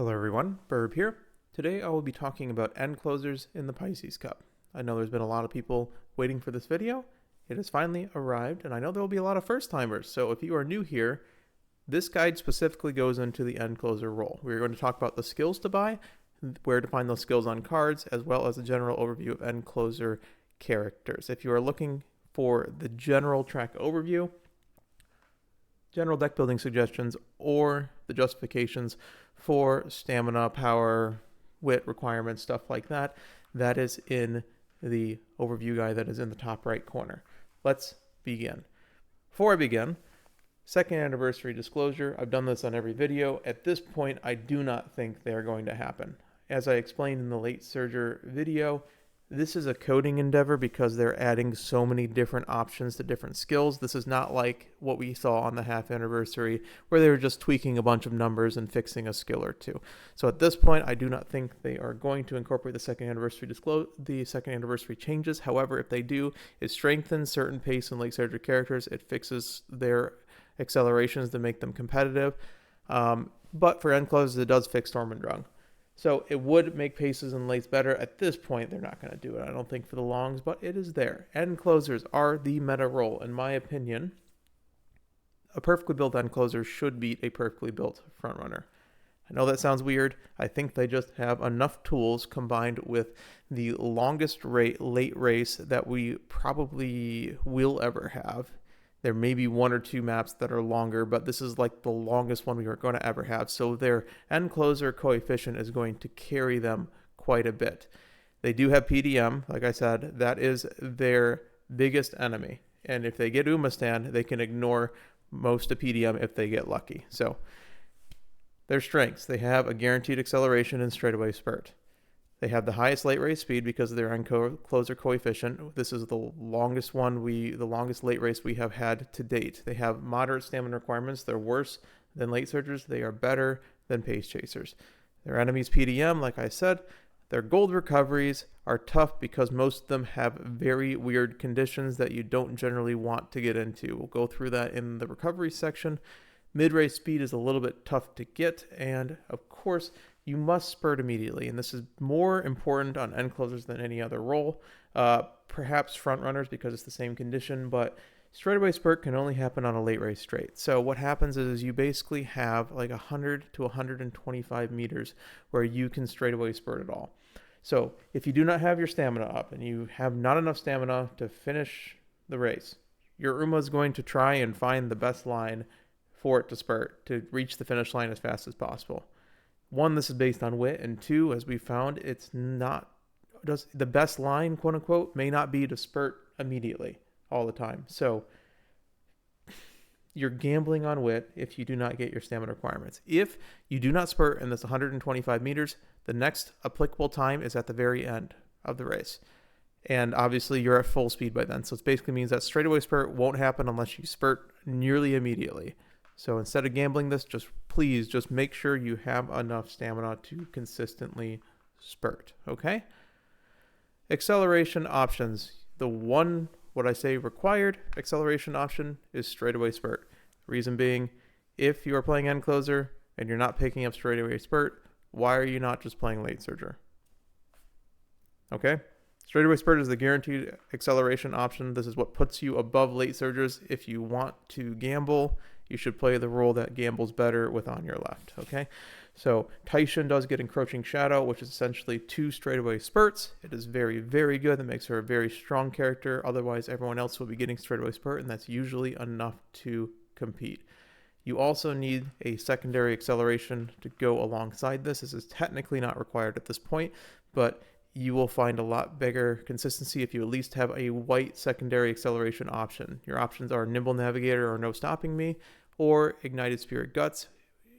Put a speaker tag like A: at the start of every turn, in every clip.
A: Hello everyone, Burb here. Today I will be talking about end closers in the Pisces Cup. I know there's been a lot of people waiting for this video. It has finally arrived, and I know there will be a lot of first timers, so if you are new here, this guide specifically goes into the end closer role. We're going to talk about the skills to buy, where to find those skills on cards, as well as a general overview of end closer characters. If you are looking for the general track overview, general deck building suggestions, or the justifications for stamina, power, wit requirements, stuff like that, that is in the overview guide that is in the top right corner. Let's begin. Before I begin, second anniversary disclosure. I've done this on every video. At this point, I do not think they're going to happen. As I explained in the late Surger video, this is a coding endeavor because they're adding so many different options to different skills. This is not like what we saw on the half anniversary where they were just tweaking a bunch of numbers and fixing a skill or two. So at this point, I do not think they are going to incorporate the second anniversary changes. However, if they do, it strengthens certain pace and late Surger characters. It fixes their accelerations to make them competitive. But for end closers, it does fix Storm and Drung. So it would make paces and lates better. At this point, they're not going to do it, I don't think, for the longs, but it is there. End closers are the meta role, in my opinion. A perfectly built end closer should beat a perfectly built frontrunner. I know that sounds weird. I think they just have enough tools combined with the longest late race that we probably will ever have. There may be one or two maps that are longer, but this is like the longest one we are going to ever have. So their end closer coefficient is going to carry them quite a bit. They do have PDM, like I said. That is their biggest enemy. And if they get Umamusume, they can ignore most of PDM if they get lucky. So their strengths: they have a guaranteed acceleration and straightaway spurt. They have the highest late race speed because of their end closer coefficient. This is the longest late race we have had to date. They have moderate stamina requirements. They're worse than late surgers. They are better than pace chasers. Their enemies PDM, like I said, their gold recoveries are tough because most of them have very weird conditions that you don't generally want to get into. We'll go through that in the recovery section. Mid-race speed is a little bit tough to get, and of course, you must spurt immediately, and this is more important on end closers than any other role. Perhaps front runners because it's the same condition, but straightaway spurt can only happen on a late race straight. So what happens is you basically have like 100 to 125 meters where you can straightaway spurt it all. So if you do not have your stamina up and you have not enough stamina to finish the race, your Uma is going to try and find the best line for it to spurt to reach the finish line as fast as possible. One, this is based on wit, and two, as we found, the best line, quote unquote, may not be to spurt immediately all the time. So you're gambling on wit if you do not get your stamina requirements. If you do not spurt in this 125 meters, the next applicable time is at the very end of the race. And obviously you're at full speed by then. So it basically means that straightaway spurt won't happen unless you spurt nearly immediately. So instead of gambling this, please make sure you have enough stamina to consistently spurt, okay? Acceleration options. The one, what I say required acceleration option is straightaway spurt. Reason being, if you are playing end closer and you're not picking up straightaway spurt, why are you not just playing late surger? Okay? Straightaway spurt is the guaranteed acceleration option. This is what puts you above late surgers. If you want to gamble, you should play the role that gambles better with on your left, okay? So Taishin does get Encroaching Shadow, which is essentially 2 straightaway spurts. It is very, very good. That makes her a very strong character. Otherwise, everyone else will be getting straightaway spurt, and that's usually enough to compete. You also need a secondary acceleration to go alongside this. This is technically not required at this point, but you will find a lot bigger consistency if you at least have a white secondary acceleration option. Your options are Nimble Navigator or No Stopping Me, or Ignited Spirit Guts,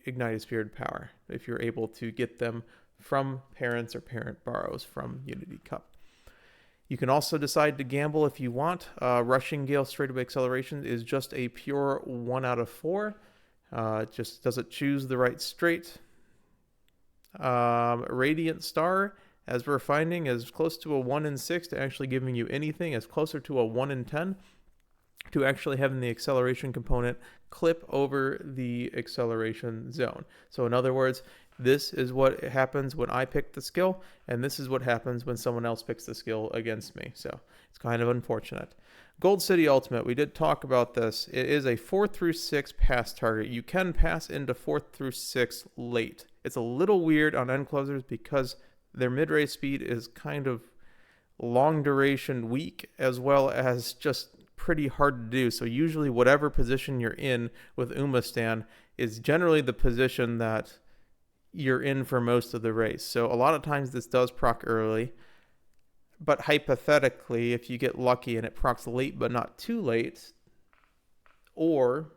A: Ignited Spirit Power, if you're able to get them from parents or parent borrows from Unity Cup. You can also decide to gamble if you want. Rushing Gale straightaway acceleration is just a pure 1 out of 4. Just doesn't choose the right straight. Radiant Star, as we're finding, is close to a 1 in 6 to actually giving you anything, is closer to a 1 in 10 to actually having the acceleration component clip over the acceleration zone. So in other words, This is what happens when I pick the skill, and this is what happens when someone else picks the skill against me. So it's kind of unfortunate. Gold City Ultimate, we did talk about this. It is a 4 through 6 pass target. You can pass into 4 through 6 late. It's a little weird on end closers because their mid-race speed is kind of long duration weak, as well as just pretty hard to do. So usually whatever position you're in with Umamusume is generally the position that you're in for most of the race. So a lot of times this does proc early, but hypothetically, if you get lucky and it procs late but not too late, or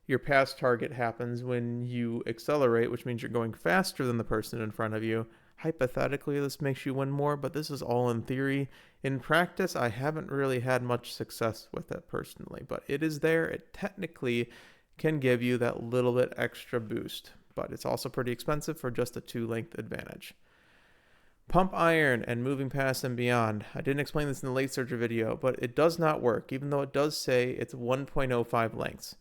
A: your pass target happens when you accelerate, which means you're going faster than the person in front of you, hypothetically this makes you win more, but this is all in theory. In practice, I haven't really had much success with it personally, but it is there. It technically can give you that little bit extra boost, but it's also pretty expensive for just a 2-length advantage. Pump iron and moving past and beyond. I didn't explain this in the late surger video, but it does not work, even though it does say it's 1.05 lengths.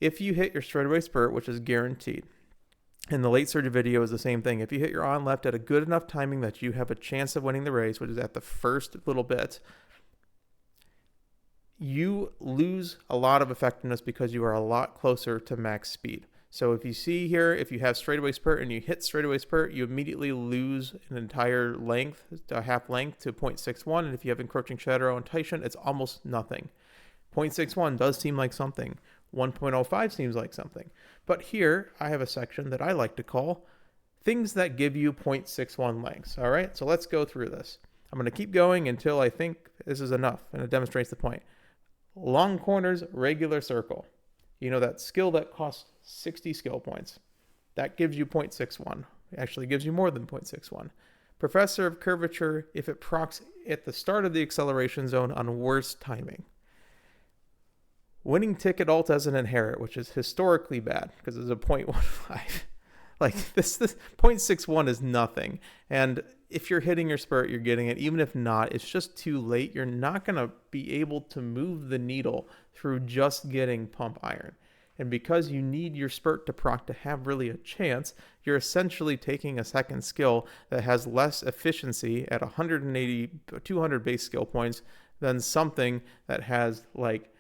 A: If you hit your straightaway spurt, which is guaranteed, and the late surger video is the same thing. If you hit your on left at a good enough timing that you have a chance of winning the race, which is at the first little bit, you lose a lot of effectiveness because you are a lot closer to max speed. So if you see here, if you have straightaway spurt and you hit straightaway spurt, you immediately lose an entire length, a half length to 0.61. And if you have encroaching shadow and Taishan, it's almost nothing. 0.61 does seem like something. 1.05 seems like something. But here I have a section that I like to call things that give you 0.61 lengths. All right, so let's go through this. I'm going to keep going until I think this is enough and it demonstrates the point. Long corners, regular circle. You know, that skill that costs 60 skill points. That gives you 0.61. It actually gives you more than 0.61. Professor of Curvature, if it procs at the start of the acceleration zone on worst timing. Winning ticket ult as an inherit, which is historically bad because it's a 0.15. Like this 0.61 is nothing. And if you're hitting your spurt, you're getting it. Even if not, it's just too late. You're not going to be able to move the needle through just getting pump iron. And because you need your spurt to proc to have really a chance, you're essentially taking a second skill that has less efficiency at 180, 200 base skill points than something that has like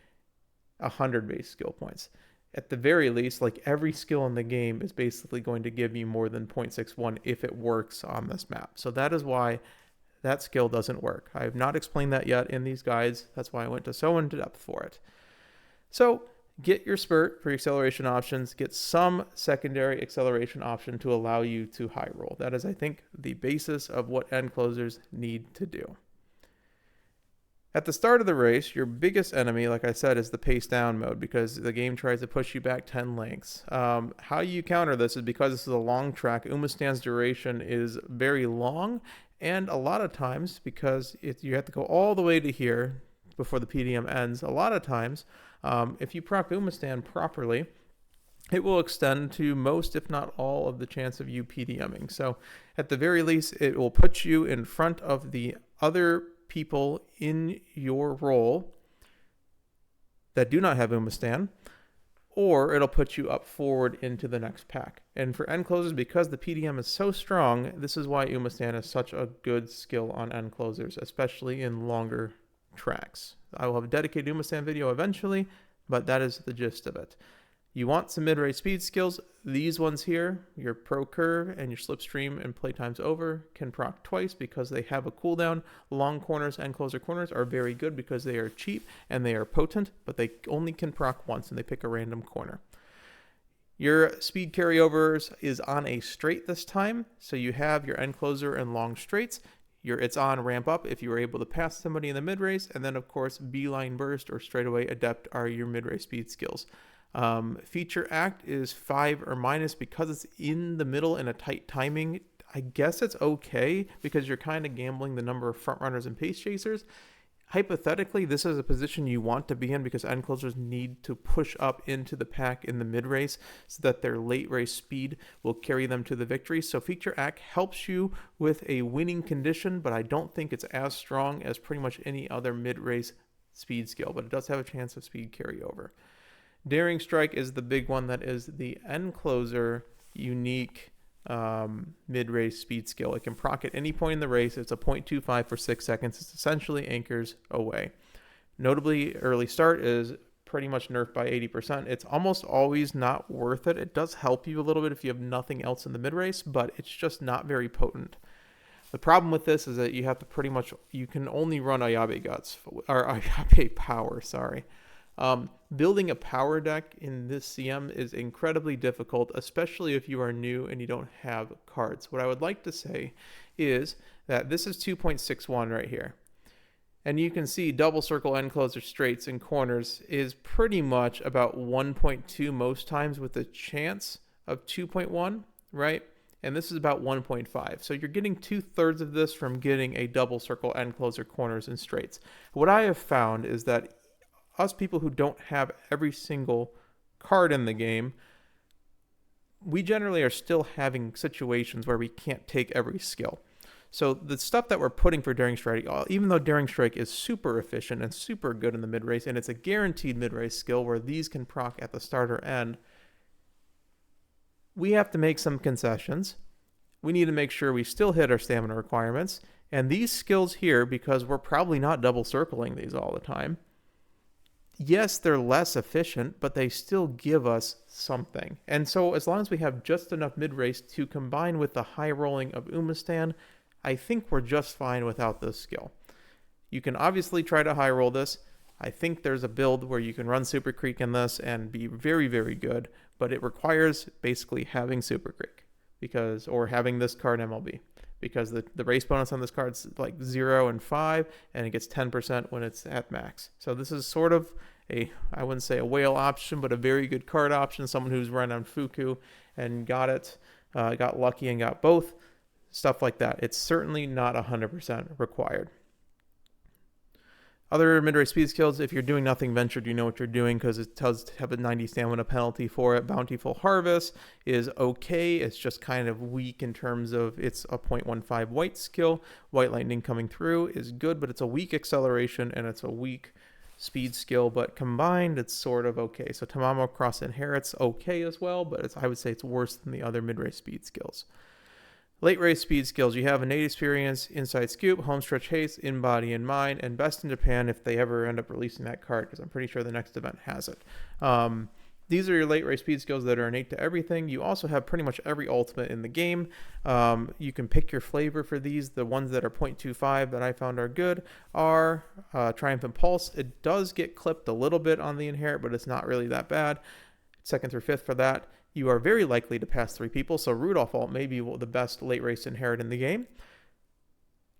A: 100 base skill points. At the very least, like every skill in the game is basically going to give you more than 0.61 if it works on this map. So that is why that skill doesn't work. I have not explained that yet in these guides. That's why I went so into depth for it. So get your spurt for your acceleration options. Get some secondary acceleration option to allow you to high roll. That is, I think, the basis of what end closers need to do. At the start of the race, your biggest enemy, like I said, is the pace down mode because the game tries to push you back 10 lengths. How you counter this is because this is a long track. Umamusume's duration is very long, and a lot of times, because you have to go all the way to here before the PDM ends, a lot of times, if you proc Umamusume properly, it will extend to most, if not all, of the chance of you PDMing. So at the very least, it will put you in front of the other people in your role that do not have Umamusume, or it'll put you up forward into the next pack. And for end closers, because the PDM is so strong, this is why Umamusume is such a good skill on end closers, especially in longer tracks. I will have a dedicated Umamusume video eventually, but that is the gist of it. You want some mid-race speed skills. These ones here, your Pro Curve and your Slipstream and Playtime's Over can proc twice because they have a cooldown. Long corners and closer corners are very good because they are cheap and they are potent, but they only can proc once and they pick a random corner. Your speed carryovers is on a straight this time, so you have your end closer and long straights. It's on ramp up if you were able to pass somebody in the mid-race, and then of course beeline burst or straightaway adept are your mid-race speed skills. Feature act is 5 or minus because it's in the middle in a tight timing. I guess it's okay because you're kind of gambling the number of front runners and pace chasers. Hypothetically, this is a position you want to be in because end closers need to push up into the pack in the mid race so that their late race speed will carry them to the victory. So feature act helps you with a winning condition, but I don't think it's as strong as pretty much any other mid race speed skill, but it does have a chance of speed carryover. Daring Strike is the big one that is the end closer unique mid-race speed skill. It can proc at any point in the race. It's a 0.25 for 6 seconds. It's essentially anchors away. Notably, early start is pretty much nerfed by 80%. It's almost always not worth it. It does help you a little bit if you have nothing else in the mid-race, but it's just not very potent. The problem with this is that you have to pretty much, you can only run Ayabe Guts, or Ayabe Power, sorry. Building a power deck in this CM is incredibly difficult, especially if you are new and you don't have cards. What I would like to say is that this is 2.61 right here. And you can see double circle, end closer, straights, and corners is pretty much about 1.2 most times with a chance of 2.1, right? And this is about 1.5. So you're getting 2/3 of this from getting a double circle, end closer, corners, and straights. What I have found is that us people who don't have every single card in the game, we generally are still having situations where we can't take every skill. So the stuff that we're putting for Daring Strike, even though Daring Strike is super efficient and super good in the mid-race, and it's a guaranteed mid-race skill where these can proc at the start or end, we have to make some concessions. We need to make sure we still hit our stamina requirements. And these skills here, because we're probably not double circling these all the time, yes, they're less efficient, but they still give us something. And so as long as we have just enough mid-race to combine with the high rolling of Umamusume, I think we're just fine without this skill. You can obviously try to high roll this. I think there's a build where you can run Super Creek in this and be very, very good, but it requires basically having Super Creek or having this card MLB, because the race bonus on this card is like 0 and 5, and it gets 10% when it's at max. So this is sort of I wouldn't say a whale option, but a very good card option. Someone who's run on Fuku and got it, got lucky and got both. Stuff like that. It's certainly not 100% required. Other mid-race speed skills, if you're doing nothing ventured, you know what you're doing because it does have a 90 stamina penalty for it. Bountiful Harvest is okay. It's just kind of weak in terms of it's a 0.15 white skill. White Lightning coming through is good, but it's a weak acceleration and it's a weak speed skill, but combined it's sort of okay. So Tamamo Cross Inherits okay as well, but I would say it's worse than the other mid-race speed skills. Late race speed skills, you have Innate Experience, Inside Scoop, Homestretch Haste, In Body and Mind, and Best in Japan if they ever end up releasing that card, because I'm pretty sure the next event has it. These are your late race speed skills that are innate to everything. You also have pretty much every ultimate in the game. You can pick your flavor for these. The ones that are 0.25 that I found are good are Triumphant Pulse. It does get clipped a little bit on the Inherit, but it's not really that bad. 2nd through 5th for that. You are very likely to pass 3 people, so Rudolph Alt may be the best late race Inherit in the game.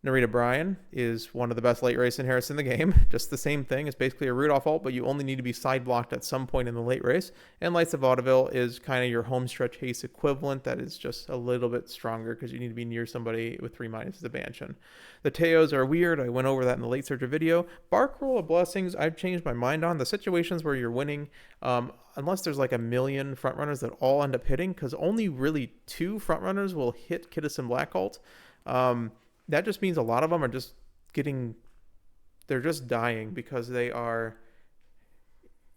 A: Narita Bryan is one of the best late race Inherits in the game. Just the same thing. It's basically a Rudolph Alt, but you only need to be side blocked at some point in the late race. And Lights of Vaudeville is kind of your home stretch haste equivalent. That is just a little bit stronger because you need to be near somebody with 3 minus the Banshin. The Teos are weird. I went over that in the Late Searcher video. Bark Roll of Blessings, I've changed my mind on. The situations where you're winning, unless there's like a million frontrunners that all end up hitting, because only really 2 frontrunners will hit Kidison Black Alt. That just means a lot of them are just they're just dying because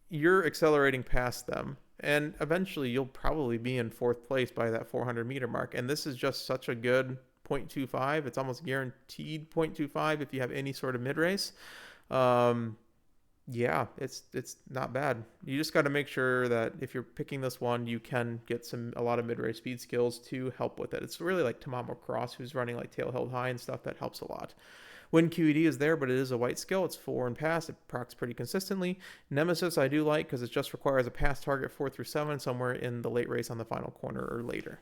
A: you're accelerating past them. And eventually you'll probably be in 4th place by that 400 meter mark. And this is just such a good 0.25. It's almost guaranteed 0.25 if you have any sort of mid-race. Yeah, it's not bad. You just got to make sure that if you're picking this one, you can get a lot of mid-race speed skills to help with it. It's really like Tamamo Cross, who's running like Tail Held High and stuff. That helps a lot. When QED is there, but it is a white skill. It's 4 and pass. It procs pretty consistently. Nemesis I do like because it just requires a pass target 4 through 7 somewhere in the late race on the final corner or later.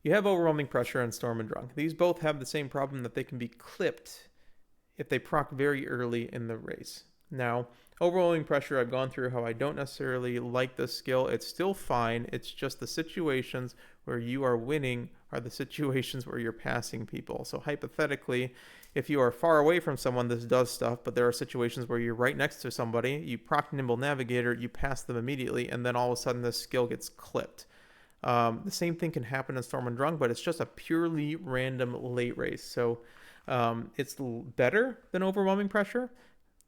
A: You have Overwhelming Pressure and Storm and Drunk. These both have the same problem that they can be clipped if they proc very early in the race. Now, Overwhelming Pressure, I've gone through how I don't necessarily like this skill. It's still fine. It's just the situations where you are winning are the situations where you're passing people. So hypothetically, if you are far away from someone, this does stuff, but there are situations where you're right next to somebody, you proc Nimble Navigator, you pass them immediately, and then all of a sudden this skill gets clipped. The same thing can happen in Storm and Drunk, but it's just a purely random late race. So it's better than Overwhelming Pressure,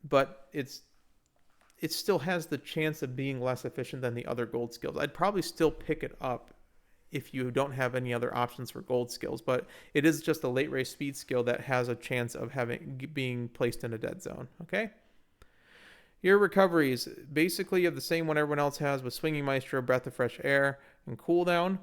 A: but it still has the chance of being less efficient than the other gold skills. I'd probably still pick it up if you don't have any other options for gold skills. But it is just a late race speed skill that has a chance of being placed in a dead zone. Okay. Your recoveries, basically you have the same one everyone else has with Swinging Maestro, Breath of Fresh Air, and Cooldown.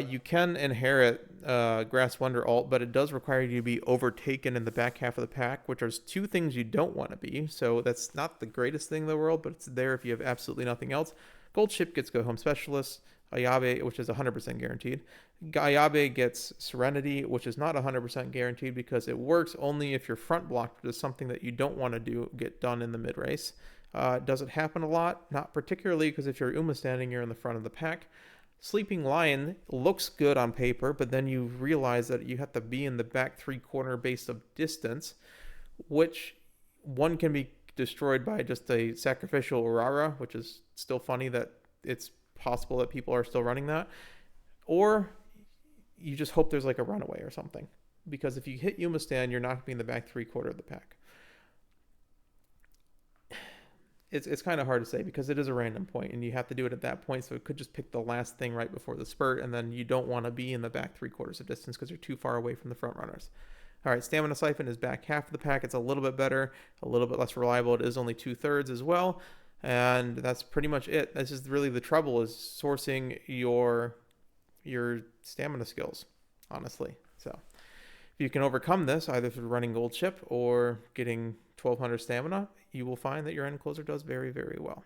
A: You can inherit Grass Wonder Alt, but it does require you to be overtaken in the back half of the pack, which are two things you don't want to be. So that's not the greatest thing in the world, but it's there if you have absolutely nothing else. Gold Ship gets Go Home Specialist. Ayabe, which is 100% guaranteed. Ayabe gets Serenity, which is not 100% guaranteed because it works only if your front block is something that you don't want to get done in the mid race. Does it happen a lot? Not particularly, because if you're Uma standing, you're in the front of the pack. Sleeping Lion looks good on paper, but then you realize that you have to be in the back 3/4 base of distance, which one can be destroyed by just a sacrificial Aurora, which is still funny that it's possible that people are still running that. Or you just hope there's like a runaway or something, because if you hit Yuma stand, you're not going to be in the back 3/4 of the pack. It's kind of hard to say because it is a random point and you have to do it at that point, so it could just pick the last thing right before the spurt, and then you don't want to be in the back 3/4 of distance because you're too far away from the front runners. All right, Stamina Siphon is back half of the pack. It's a little bit better, a little bit less reliable. It is only 2/3 as well, and that's pretty much it. This is really the trouble, is sourcing your stamina skills, honestly. So if you can overcome this either through running Gold Ship or getting 1200 stamina, you will find that your end closer does very, very well.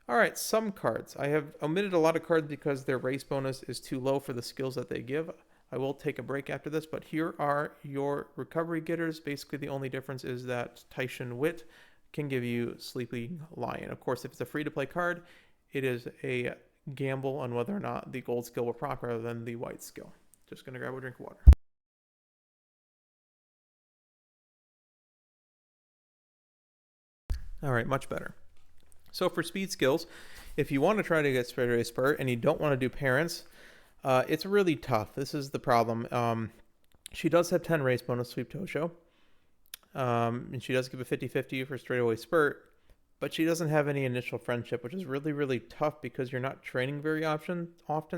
A: All right, some cards. I have omitted a lot of cards because their race bonus is too low for the skills that they give. I will take a break after this, but here are your recovery getters. Basically, the only difference is that Taishin Wit can give you Sleeping Lion. Of course, if it's a free-to-play card, it is a gamble on whether or not the gold skill will proc rather than the white skill. Just going to grab a drink of water. All right, much better. So for speed skills, if you want to try to get straightaway spurt and you don't want to do parents, it's really tough. This is the problem. She does have 10 race bonus Sweep Tosho, and she does give a 50-50 for straightaway spurt, but she doesn't have any initial friendship, which is really, really tough because you're not training very often,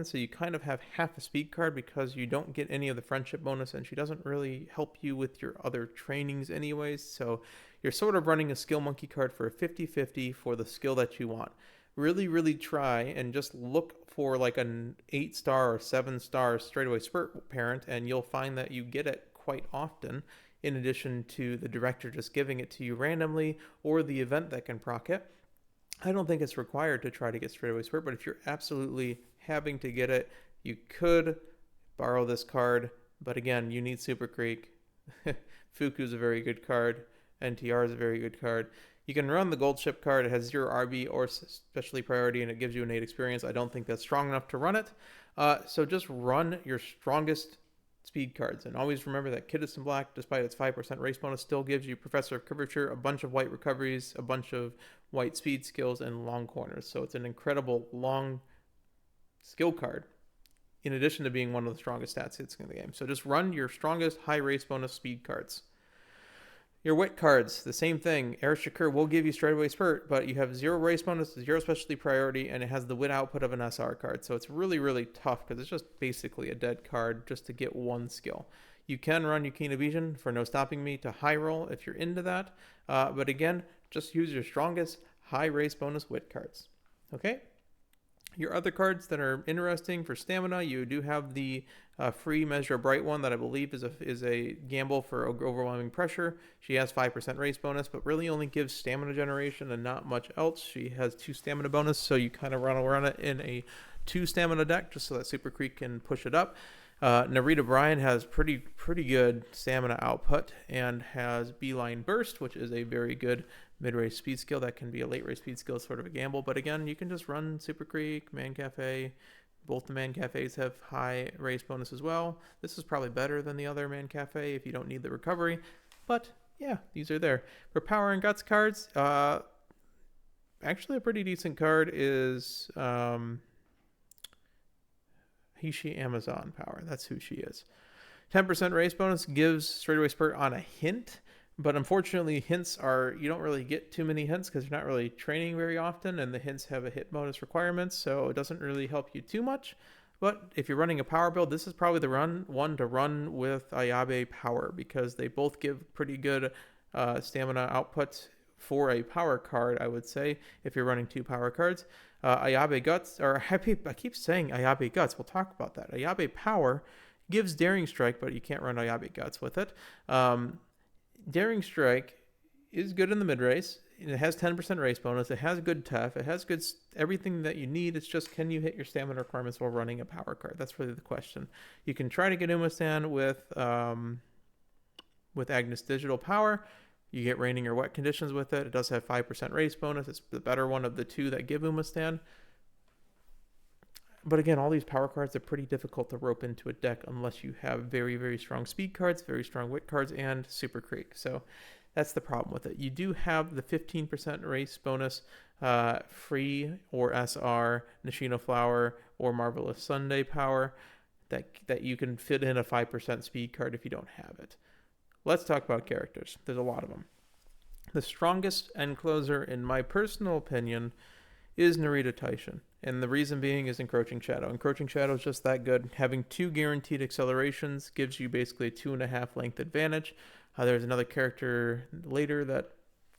A: so you kind of have half a speed card because you don't get any of the friendship bonus, and she doesn't really help you with your other trainings anyways, so you're sort of running a skill monkey card for a 50-50 for the skill that you want. Really, really try and just look for like an 8-star or 7-star straightaway spurt parent, and you'll find that you get it quite often, in addition to the director just giving it to you randomly or the event that can proc it. I don't think it's required to try to get straightaway spurt, but if you're absolutely having to get it, you could borrow this card, but again, you need Super Creek. Fuku's a very good card. NTR is a very good card. You can run the Gold Ship card. It has 0 RB or specialty priority, and it gives you an 8 experience. I don't think that's strong enough to run it. So just run your strongest speed cards. And always remember that Kidus in Black, despite its 5% race bonus, still gives you Professor of Curvature, a bunch of white recoveries, a bunch of white speed skills, and long corners. So it's an incredible long skill card, in addition to being one of the strongest stats hits in the game. So just run your strongest high race bonus speed cards. Your wit cards, the same thing. Air Shakur will give you straightaway spurt, but you have 0 race bonus, 0 specialty priority, and it has the wit output of an SR card. So it's really, really tough because it's just basically a dead card just to get one skill. You can run Yukina Vision for No Stopping Me to high roll if you're into that. But again, just use your strongest high race bonus wit cards. Okay? Your other cards that are interesting for stamina, you do have the free Measure Bright one that I believe is a gamble for overwhelming pressure. She has 5% race bonus, but really only gives stamina generation and not much else. She has 2 stamina bonus, so you kind of run it in a 2 stamina deck just so that Super Creek can push it up. Narita Bryan has pretty good stamina output and has Beeline Burst, which is a very good mid-race speed skill that can be a late-race speed skill, sort of a gamble. But again, you can just run Super Creek, Man Cafe. Both the Man Cafes have high race bonus as well. This is probably better than the other Man Cafe if you don't need the recovery. But yeah, these are there. For Power and Guts cards, actually a pretty decent card is Hishi Amazon Power. That's who she is. 10% race bonus gives straightaway spurt on a hint, but unfortunately hints you don't really get too many hints because you're not really training very often, and the hints have a hit bonus requirement, so it doesn't really help you too much. But if you're running a power build, this is probably the one to run with Ayabe Power, because they both give pretty good stamina outputs for a power card, I would say, if you're running 2 power cards. Ayabe Guts, or I keep saying Ayabe Guts, we'll talk about that. Ayabe Power gives Daring Strike, but you can't run Ayabe Guts with it. Daring Strike is good in the mid race. It has 10% race bonus. It has good TEF. It has good everything that you need. It's just, can you hit your stamina requirements while running a power card? That's really the question. You can try to get Umamusume with Agnes Digital Power. You get raining or wet conditions with it. It does have 5% race bonus. It's the better one of the 2 that give Umamusume. But again, all these power cards are pretty difficult to rope into a deck unless you have very, very strong speed cards, very strong wit cards, and Super Creek. So that's the problem with it. You do have the 15% race bonus, free or SR, Nishino Flower, or Marvelous Sunday Power that you can fit in a 5% speed card if you don't have it. Let's talk about characters. There's a lot of them. The strongest end closer, in my personal opinion, is Narita Taishin. And the reason being is Encroaching Shadow. Encroaching Shadow is just that good. Having 2 guaranteed accelerations gives you basically a 2.5 length advantage. There's another character later that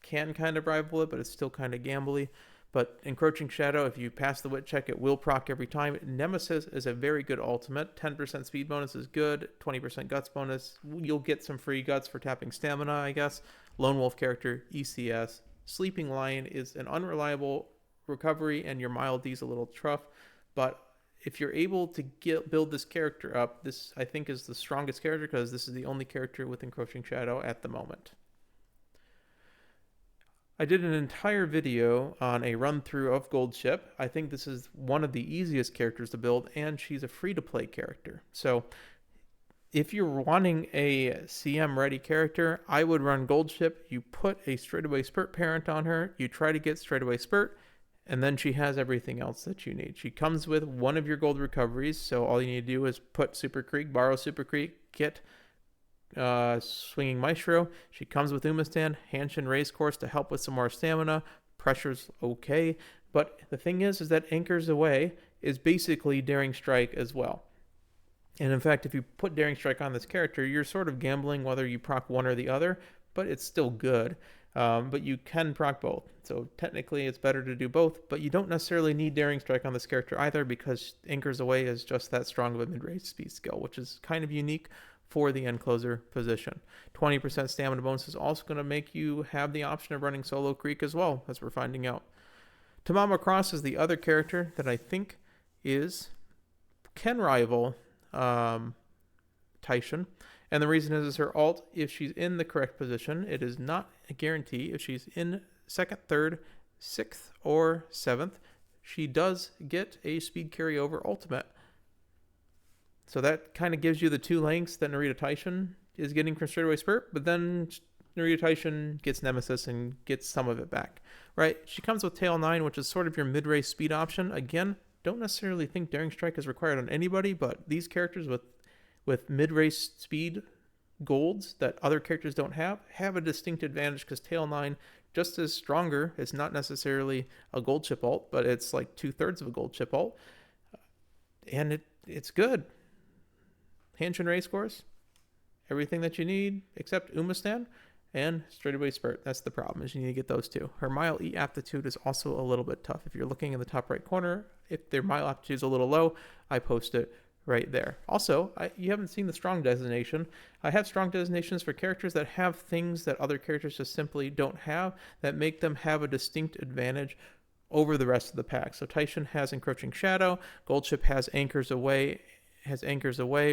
A: can kind of rival it, but it's still kind of gambly. But Encroaching Shadow, if you pass the wit check, it will proc every time. Nemesis is a very good ultimate. 10% speed bonus is good. 20% guts bonus. You'll get some free guts for tapping stamina, I guess. Lone Wolf character, ECS. Sleeping Lion is an unreliable recovery, and your mild D is a little tough. But if you're able to build this character up, this I think is the strongest character, because this is the only character with Encroaching Shadow at the moment. I did an entire video on a run through of Gold Ship. I think this is one of the easiest characters to build, and she's a free to play character. So if you're wanting a CM ready character, I would run Gold Ship. You put a straightaway Spurt parent on her, you try to get straightaway Spurt, and then she has everything else that you need. She comes with one of your gold recoveries, so all you need to do is put Super Creek, borrow Super Creek, get Swinging Maestro. She comes with Umamusume, Hanshin Race Course to help with some more stamina. Pressure's okay, but the thing is that Anchors Away is basically Daring Strike as well. And in fact, if you put Daring Strike on this character, you're sort of gambling whether you proc one or the other, but it's still good. But you can proc both. So technically it's better to do both, but you don't necessarily need Daring Strike on this character either, because Anchors Away is just that strong of a mid-range speed skill, which is kind of unique for the end closer position. 20% stamina bonus is also going to make you have the option of running Solo Creek as well, as we're finding out. Tamama Cross is the other character that I think can rival Taishin. And the reason is her ult, if she's in the correct position, it is not a guarantee. If she's in 2nd, 3rd, 6th, or 7th, she does get a speed carryover ultimate. So that kind of gives you the 2 lengths that Narita Taishin is getting from straightaway Spurt, but then Narita Taishin gets Nemesis and gets some of it back, right? She comes with Tail 9, which is sort of your mid-race speed option. Again, don't necessarily think Daring Strike is required on anybody, but these characters with mid-race speed golds that other characters don't have a distinct advantage, because Tail 9 just is stronger. It's not necessarily a gold chip ult, but it's like 2/3 of a gold chip ult, and it's good. Hanshin Race Course, everything that you need except Umamusume and straightaway Spurt. That's the problem, is you need to get those 2. Her Mile E aptitude is also a little bit tough. If you're looking in the top right corner, if their Mile aptitude is a little low, I post it right there. Also, you haven't seen the strong designation. I have strong designations for characters that have things that other characters just simply don't have, that make them have a distinct advantage over the rest of the pack. So Taishin has Encroaching Shadow, Gold Ship has Anchors Away,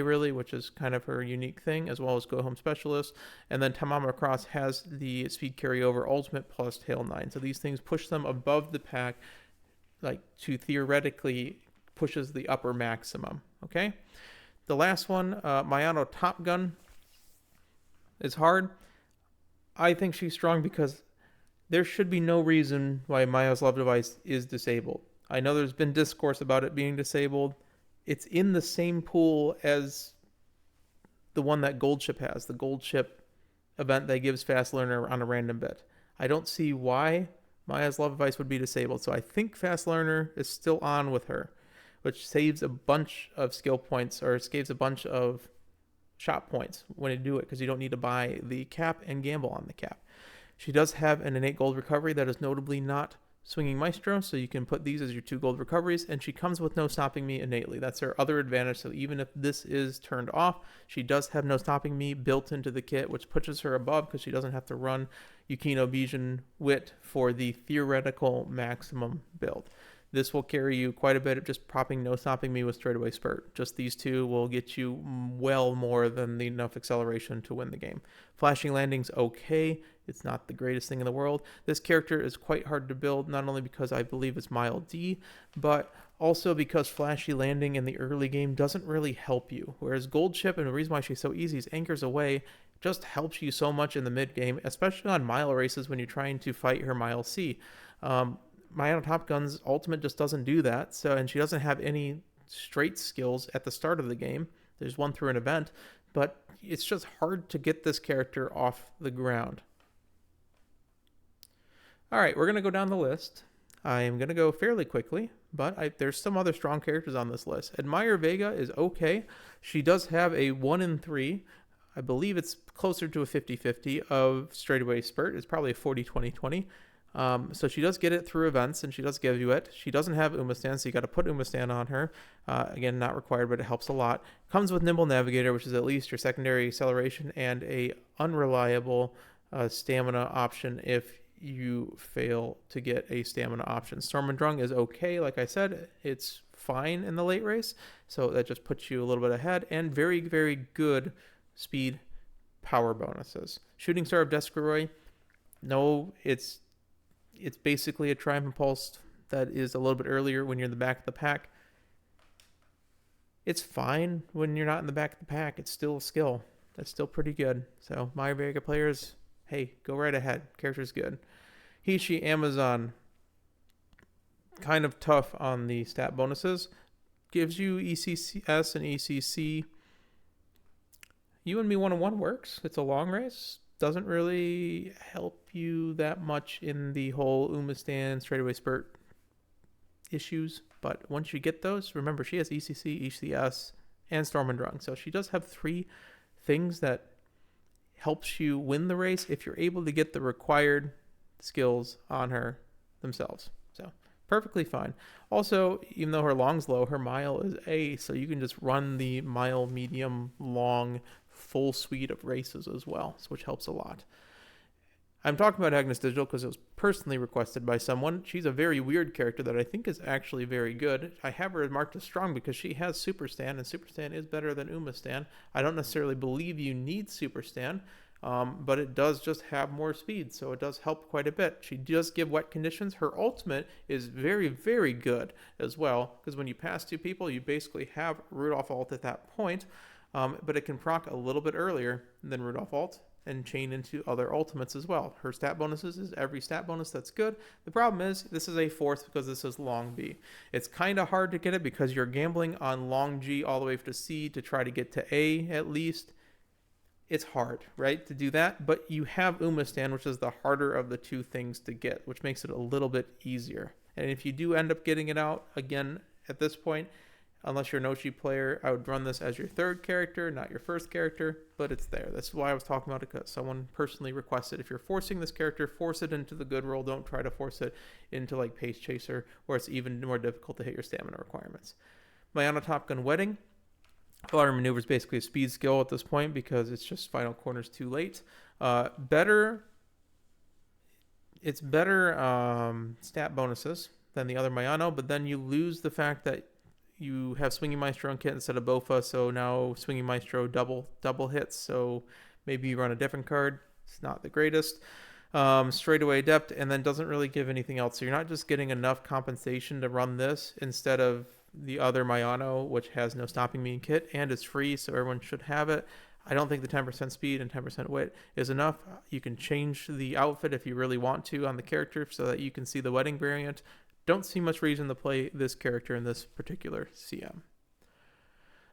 A: really, which is kind of her unique thing, as well as Go Home Specialist. And then Tamama Cross has the speed carryover ultimate plus Tail 9. So these things push them above the pack, like to theoretically pushes the upper maximum. Okay, the last one, Mayano Top Gun, is hard. I think she's strong because there should be no reason why Maya's love device is disabled. I know there's been discourse about it being disabled. It's in the same pool as the one that Gold Ship has, the Gold Ship event that gives Fast Learner on a random bit. I don't see why Maya's love device would be disabled, so I think Fast Learner is still on with her. which saves a bunch of skill points, or saves a bunch of shot points when you do it, because you don't need to buy the cap and gamble on the cap. She does have an innate gold recovery that is notably not Swinging Maestro, so you can put these as your 2 gold recoveries, and she comes with No Stopping Me innately. That's her other advantage, so even if this is turned off, she does have No Stopping Me built into the kit, which pushes her above because she doesn't have to run Yukino Bijin Wit for the theoretical maximum build. This will carry you quite a bit of just popping No Stopping Me with Straightaway Spurt. Just these 2 will get you well more than enough acceleration to win the game. Flashing Landing's okay. It's not the greatest thing in the world. This character is quite hard to build, not only because I believe it's Mile D, but also because Flashy Landing in the early game doesn't really help you. Whereas Gold Chip, and the reason why she's so easy, is Anchors Away just helps you so much in the mid game, especially on mile races when you're trying to fight her Mile C. Mayano Top Gun's ultimate just doesn't do that, and she doesn't have any straight skills at the start of the game. There's one through an event, but it's just hard to get this character off the ground. All right, we're going to go down the list. I am going to go fairly quickly, but there's some other strong characters on this list. Admire Vega is okay. She does have a 1 in 3. I believe it's closer to a 50-50 of Straightaway Spurt. It's probably a 40-20-20. So she does get it through events, and she does give you it. She doesn't have Umastan, so you got to put Umastan on her. Again, not required, but it helps a lot. Comes with Nimble Navigator, which is at least your secondary acceleration and a unreliable stamina option if you fail to get a stamina option. Storm and Drung is okay. Like I said, it's fine in the late race, so that just puts you a little bit ahead, and very, very good speed power bonuses. Shooting Star of Descoroy, no, it's basically a Triumph Impulse that is a little bit earlier when you're in the back of the pack. It's fine when you're not in the back of the pack. It's still a skill. That's still pretty good. So my Vega players, hey, go right ahead. Character's good. Hishi Amazon, kind of tough on the stat bonuses. Gives you ECS and ECC. You and Me 1-on-1 works. It's a long race. Doesn't really help you that much in the whole Umastan Straightaway Spurt issues. But once you get those, remember she has ECC, ECS, and Storm and Drung. So she does have 3 things that helps you win the race if you're able to get the required skills on her themselves. So perfectly fine. Also, even though her long's low, her mile is A, so you can just run the mile, medium, long, full suite of races as well, which helps a lot. I'm talking about Agnes Digital because it was personally requested by someone. She's a very weird character that I think is actually very good. I have her marked as strong because she has Super Stan, and Super Stan is better than Umastan. I don't necessarily believe you need Super Stan, but it does just have more speed, so it does help quite a bit. She does give wet conditions. Her ultimate is very, very good as well, because when you pass 2 people, you basically have Rudolph ult at that point, but it can proc a little bit earlier than Rudolph ult and chain into other ultimates as well. Her stat bonuses is every stat bonus that's good. The problem is this is a 4th because this is long B. It's kind of hard to get it because you're gambling on long G all the way to C to try to get to A at least. It's hard, right, to do that, but you have Umastan, which is the harder of the 2 things to get, which makes it a little bit easier. And if you do end up getting it out, again, at this point, unless you're an Oshi player, I would run this as your 3rd character, not your 1st character, but it's there. That's why I was talking about it, because someone personally requested, if you're forcing this character, force it into the good roll. Don't try to force it into like Pace Chaser, where it's even more difficult to hit your stamina requirements. Mayano Top Gun Wedding. Flutter Maneuver is basically a speed skill at this point because it's just final corners too late. It's better stat bonuses than the other Mayano, but then you lose the fact that you have Swinging Maestro and Kit instead of Bofa, so now Swinging Maestro double hits, so maybe you run a different card. It's not the greatest. Straightaway Adept, and then doesn't really give anything else, so you're not just getting enough compensation to run this instead of the other Mayano, which has No Stopping Me and Kit, and is free, so everyone should have it. I don't think the 10% speed and 10% wit is enough. You can change the outfit if you really want to on the character so that you can see the wedding variant. Don't see much reason to play this character in this particular CM.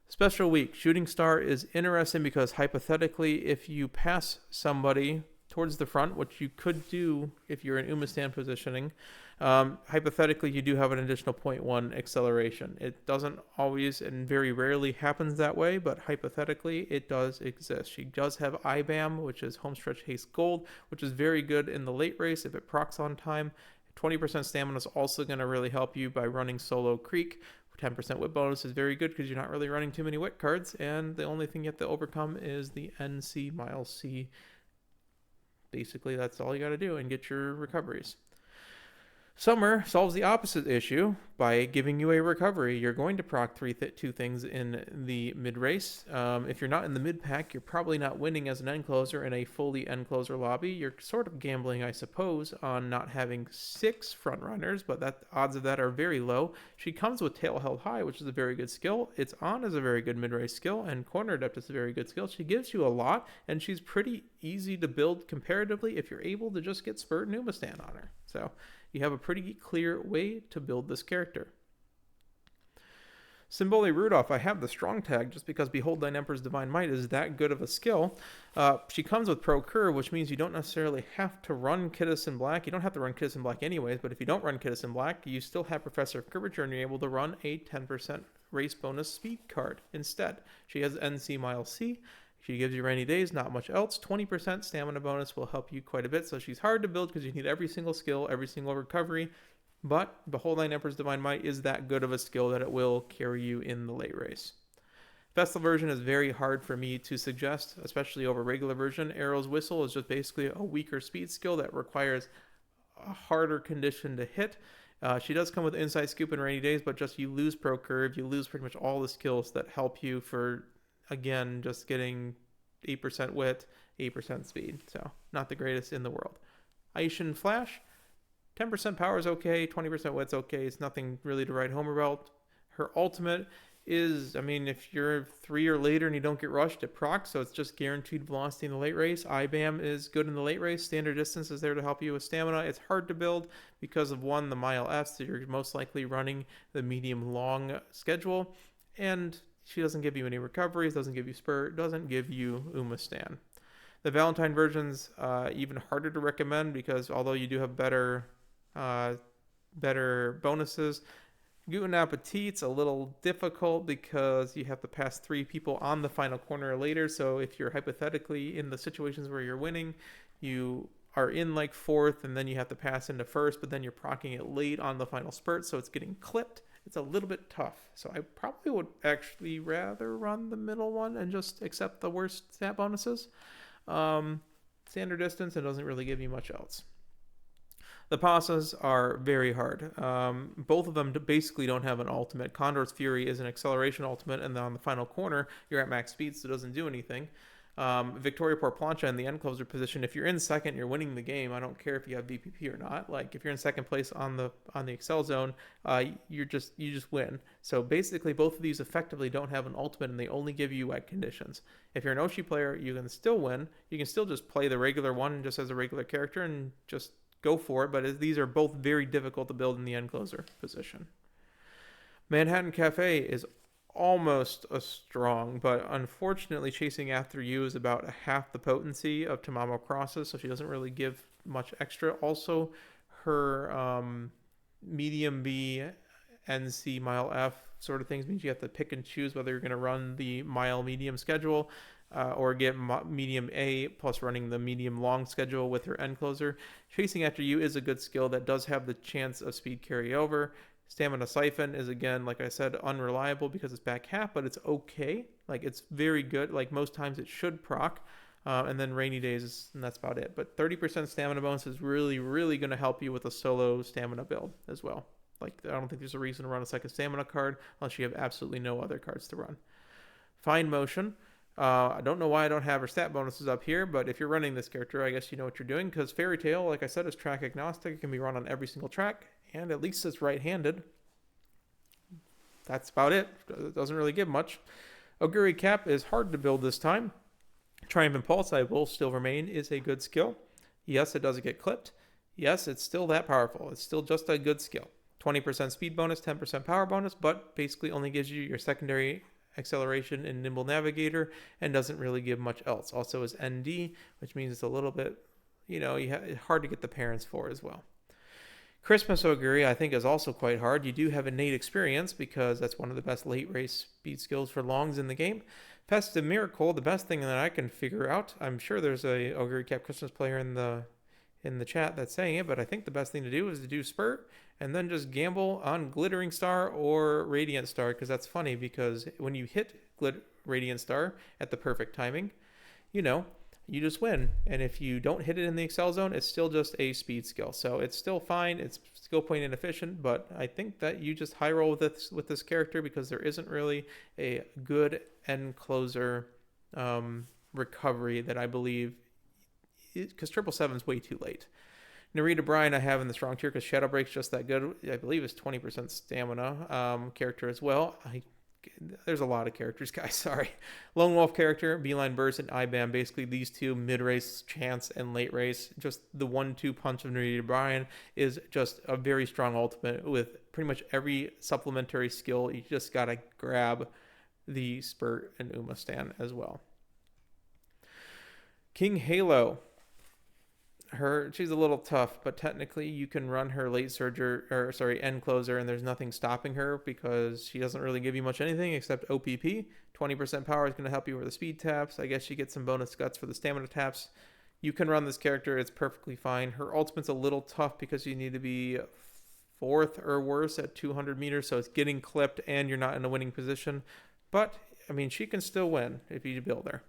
A: Special week. Shooting Star is interesting because hypothetically, if you pass somebody towards the front, which you could do if you're in Umastan positioning, Hypothetically, you do have an additional 0.1 acceleration. It doesn't always and very rarely happens that way, but hypothetically, it does exist. She does have IBAM, which is Homestretch Haste Gold, which is very good in the late race if it procs on time. 20% stamina is also going to really help you by running Solo Creek. 10% whip bonus is very good because you're not really running too many whip cards, and the only thing you have to overcome is the NC Mile C. Basically, that's all you got to do and get your recoveries. Summer solves the opposite issue by giving you a recovery. You're going to proc two things in the mid-race. If you're not in the mid-pack, you're probably not winning as an end closer in a fully end closer lobby. You're sort of gambling, I suppose, on not having 6 front runners, but the odds of that are very low. She comes with Tail Held High, which is a very good skill. It's On is a very good mid-race skill, and Corner Adept is a very good skill. She gives you a lot, and she's pretty easy to build comparatively if you're able to just get Spurt and Umamusume on her. So you have a pretty clear way to build this character. Symbole Rudolph, I have the strong tag just because Behold Thine Emperor's Divine Might is that good of a skill. She comes with Pro Curve, which means you don't necessarily have to run Kittis in Black. You don't have to run Kittis in Black anyways, but if you don't run Kittis in Black, you still have Professor of Curvature and you're able to run a 10% race bonus speed card instead. She has NC Mile C. She gives you Rainy Days, not much else. 20% stamina bonus will help you quite a bit. So she's hard to build because you need every single skill, every single recovery. But Behold Thine Emperor's Divine Might is that good of a skill that it will carry you in the late race. Festal version is very hard for me to suggest, especially over regular version. Arrow's Whistle is just basically a weaker speed skill that requires a harder condition to hit. She does come with Inside Scoop and Rainy Days, but just you lose Pro Curve. You lose pretty much all the skills that help you for, again, just getting 8% wit, 8% speed. So not the greatest in the world. Aishin Flash, 10% power is okay, 20% wit's okay. It's nothing really to write home about. Her ultimate is, I mean, if you're 3 or later and you don't get rushed, it procs, so it's just guaranteed velocity in the late race. IBAM is good in the late race. Standard Distance is there to help you with stamina. It's hard to build because of, one, the Mile Fs, so you're most likely running the medium-long schedule, and she doesn't give you any recoveries, doesn't give you Spurt, doesn't give you Umamusume. The Valentine version's even harder to recommend because although you do have better bonuses, Guten Appetit's a little difficult because you have to pass 3 people on the final corner or later. So if you're hypothetically in the situations where you're winning, you are in like 4th and then you have to pass into 1st, but then you're procking it late on the final spurt, so it's getting clipped. It's a little bit tough. So I probably would actually rather run the middle one and just accept the worst stat bonuses. Standard Distance, it doesn't really give you much else. The PISCES are very hard. Both of them basically don't have an ultimate. Condor's Fury is an acceleration ultimate, and then on the final corner, you're at max speed, so it doesn't do anything. Victoria Porplancha in the end closer position, if you're in second, you're winning the game. I don't care if you have VPP or not. Like, if you're in second place on the Excel zone, you just win. So basically, both of these effectively don't have an ultimate, and they only give you wet conditions. If you're an Oshi player, you can still win. You can still just play the regular one just as a regular character and just go for it, but these are both very difficult to build in the end closer position. Manhattan Cafe is almost a strong, but unfortunately Chasing After You is about half the potency of Tamamo Crosses, so she doesn't really give much extra. Also, her medium B, NC, mile F sort of things means you have to pick and choose whether you're going to run the mile medium schedule or get medium A plus running the medium long schedule with her end closer. Chasing After You is a good skill that does have the chance of speed carryover. Stamina Siphon is, again, like I said, unreliable because it's back half, but it's okay. Like, it's very good. Like, most times it should proc. And then Rainy Days, and that's about it. But 30% stamina bonus is really, really going to help you with a solo stamina build as well. Like, I don't think there's a reason to run a second stamina card unless you have absolutely no other cards to run. Fine Motion. I don't know why I don't have her stat bonuses up here, but if you're running this character, I guess you know what you're doing, because Fairy Tail, like I said, is track agnostic. It can be run on every single track, and at least it's right-handed. That's about it. It doesn't really give much. Oguri Cap is hard to build this time. Triumph Impulse, I will still remain, is a good skill. Yes, it does get clipped. Yes, it's still that powerful. It's still just a good skill. 20% speed bonus, 10% power bonus, but basically only gives you your secondary acceleration in Nimble Navigator and doesn't really give much else. Also is ND, which means it's a little bit, hard to get the parents for as well. Christmas Augury, I think, is also quite hard. You do have innate experience because that's one of the best late race speed skills for longs in the game. Festive Miracle, the best thing that I can figure out. I'm sure there's a Augury Cap Christmas player in the chat that's saying it, but I think the best thing to do is to do Spurt and then just gamble on Glittering Star or Radiant Star, because that's funny because when you hit Radiant Star at the perfect timing, you know, you just win. And if you don't hit it in the Excel zone, it's still just a speed skill. So it's still fine. It's skill point inefficient, but I think that you just high roll with this character because there isn't really a good end closer recovery that I believe, because 777 is way too late. Narita Bryan I have in the strong tier because Shadow Break's just that good. I believe it's 20% stamina character as well. There's a lot of characters, guys. Sorry. Lone Wolf character, Beeline Burst, and IBAM. Basically, these two mid-race chance and late race. Just the 1-2 punch of Narita Bryan is just a very strong ultimate with pretty much every supplementary skill. You just gotta grab the Spurt and Umamusume as well. King Halo. She's a little tough, but technically you can run her end closer, and there's nothing stopping her because she doesn't really give you much anything except OPP. 20% power is going to help you with the speed taps. I guess you get some bonus guts for the stamina taps. You can run this character, it's perfectly fine. Her ultimate's a little tough because you need to be 4th or worse at 200 meters, so it's getting clipped and you're not in a winning position. But, I mean, she can still win if you build her.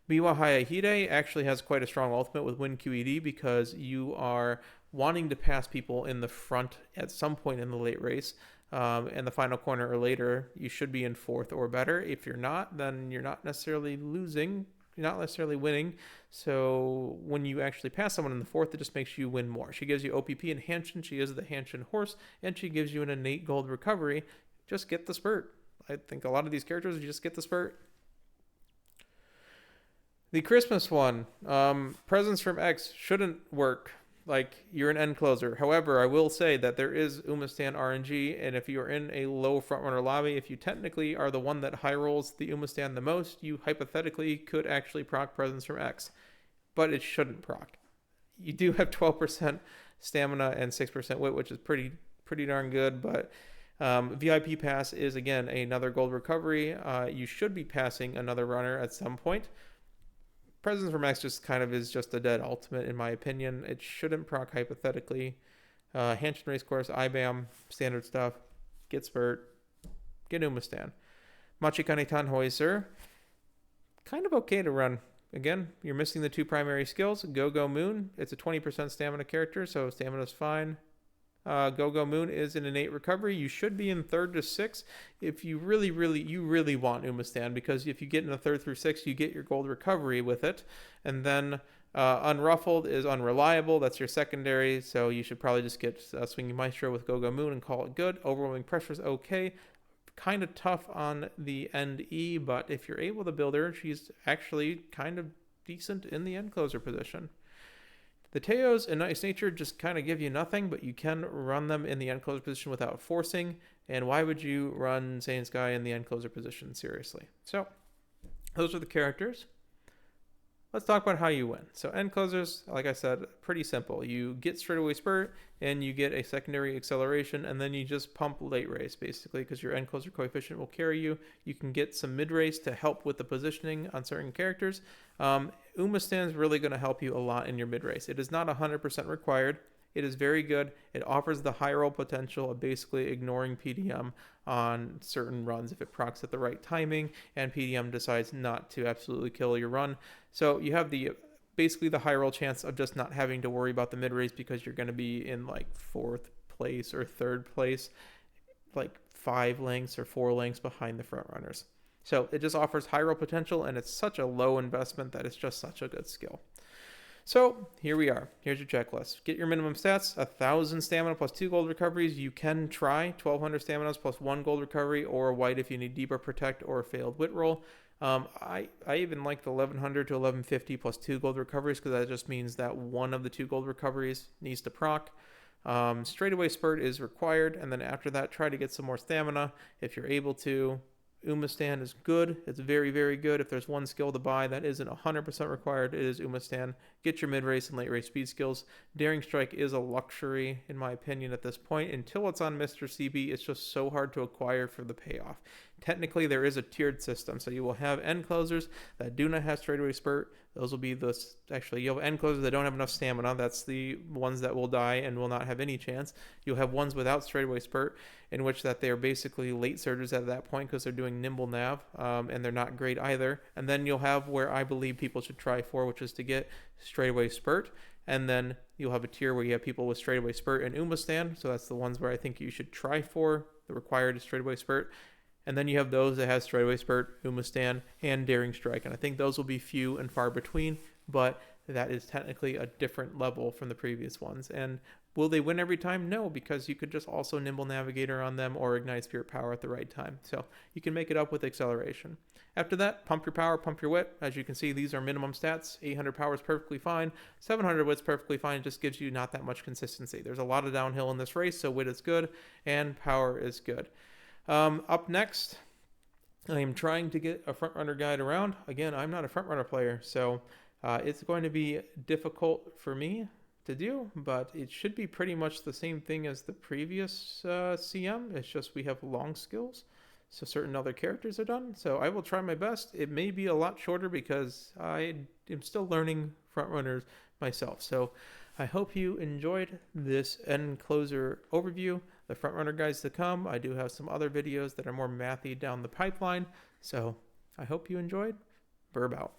A: Miwa Hayahide actually has quite a strong ultimate with Win QED because you are wanting to pass people in the front at some point in the late race. In the final corner or later, you should be in 4th or better. If you're not, then you're not necessarily losing. You're not necessarily winning. So when you actually pass someone in the 4th, it just makes you win more. She gives you OPP and Hanshin. She is the Hanshin horse, and she gives you an innate gold recovery. Just get the Spurt. I think a lot of these characters, you just get the Spurt. The Christmas one, Presents from X shouldn't work. Like, you're an end closer. However, I will say that there is Umamusume RNG, and if you're in a low frontrunner lobby, if you technically are the one that high rolls the Umamusume the most, you hypothetically could actually proc Presents from X. But it shouldn't proc. You do have 12% stamina and 6% wit, which is pretty darn good, but VIP pass is, again, another gold recovery. You should be passing another runner at some point. Presence from X just kind of is just a dead ultimate, in my opinion. It shouldn't proc hypothetically. Hanshin Race Course, IBAM, standard stuff. Get Spurt. Get Umamusume. Machikane Tannhäuser. Kind of okay to run. Again, you're missing the 2 primary skills. Go-Go Moon. It's a 20% stamina character, so stamina's fine. Go-Go Moon is an innate recovery. You should be in 3rd to 6th if you really want Umamusume, because if you get in the 3rd through 6th, you get your gold recovery with it. And then Unruffled is unreliable. That's your secondary, so you should probably just get Swinging Maestro with Go-Go Moon and call it good. Overwhelming Pressure is okay. Kind of tough on the end E, but if you're able to build her, she's actually kind of decent in the end closer position. The Teos and Nice Nature just kind of give you nothing, but you can run them in the end closer position without forcing. And why would you run Saiyan Sky in the end closer position? Seriously. So, those are the characters. Let's talk about how you win. So, end closers, like I said, pretty simple. You get straightaway Spurt, and you get a secondary acceleration, and then you just pump late race, basically, because your end closer coefficient will carry you. You can get some mid race to help with the positioning on certain characters. Umamusume is really going to help you a lot in your mid race. It is not 100% required. It is very good. It offers the high roll potential of basically ignoring PDM on certain runs if it procs at the right timing and PDM decides not to absolutely kill your run. So you have basically the high roll chance of just not having to worry about the mid race because you're going to be in like 4th place or 3rd place, like 5 lengths or 4 lengths behind the front runners. So it just offers high roll potential, and it's such a low investment that it's just such a good skill. So here we are. Here's your checklist. Get your minimum stats: 1,000 stamina plus 2 gold recoveries. You can try 1,200 stamina plus 1 gold recovery, or white if you need deeper protect or a failed wit roll. I even like the 1,100 to 1,150 plus 2 gold recoveries, because that just means that one of the 2 gold recoveries needs to proc. Straightaway Spurt is required, and then after that, try to get some more stamina if you're able to. Umamusume is good. It's very, very good. If there's one skill to buy that isn't 100% required, it is Umamusume. Get your mid-race and late-race speed skills. Daring Strike is a luxury, in my opinion, at this point. Until it's on Mr. CB, it's just so hard to acquire for the payoff. Technically, there is a tiered system, so you will have end closers that do not have straightaway spurt. Those will be actually, you'll have end closers that don't have enough stamina. That's the ones that will die and will not have any chance. You'll have ones without straightaway spurt, in which that they are basically late surgers at that point because they're doing nimble nav, and they're not great either. And then you'll have where I believe people should try for, which is to get straightaway spurt. And then you'll have a tier where you have people with straightaway spurt and Umamusume. So that's the ones where I think you should try for. The required is straightaway spurt. And then you have those that have straightaway spurt, Umamusume, and Daring Strike. And I think those will be few and far between, but that is technically a different level from the previous ones. And will they win every time? No, because you could just also Nimble Navigator on them or Ignite Spirit Power at the right time. So you can make it up with acceleration. After that, pump your power, pump your wit. As you can see, these are minimum stats. 800 power is perfectly fine. 700 wit's perfectly fine. It just gives you not that much consistency. There's a lot of downhill in this race, so wit is good and power is good. Up next, I am trying to get a front runner guide around. Again, I'm not a front runner player, so it's going to be difficult for me to do, but it should be pretty much the same thing as the previous CM. It's just we have long skills, so certain other characters are done. So I will try my best. It may be a lot shorter because I am still learning front runners myself. So I hope you enjoyed this end closer overview. The front runner guides to come. I do have some other videos that are more mathy down the pipeline. So I hope you enjoyed. Verb out.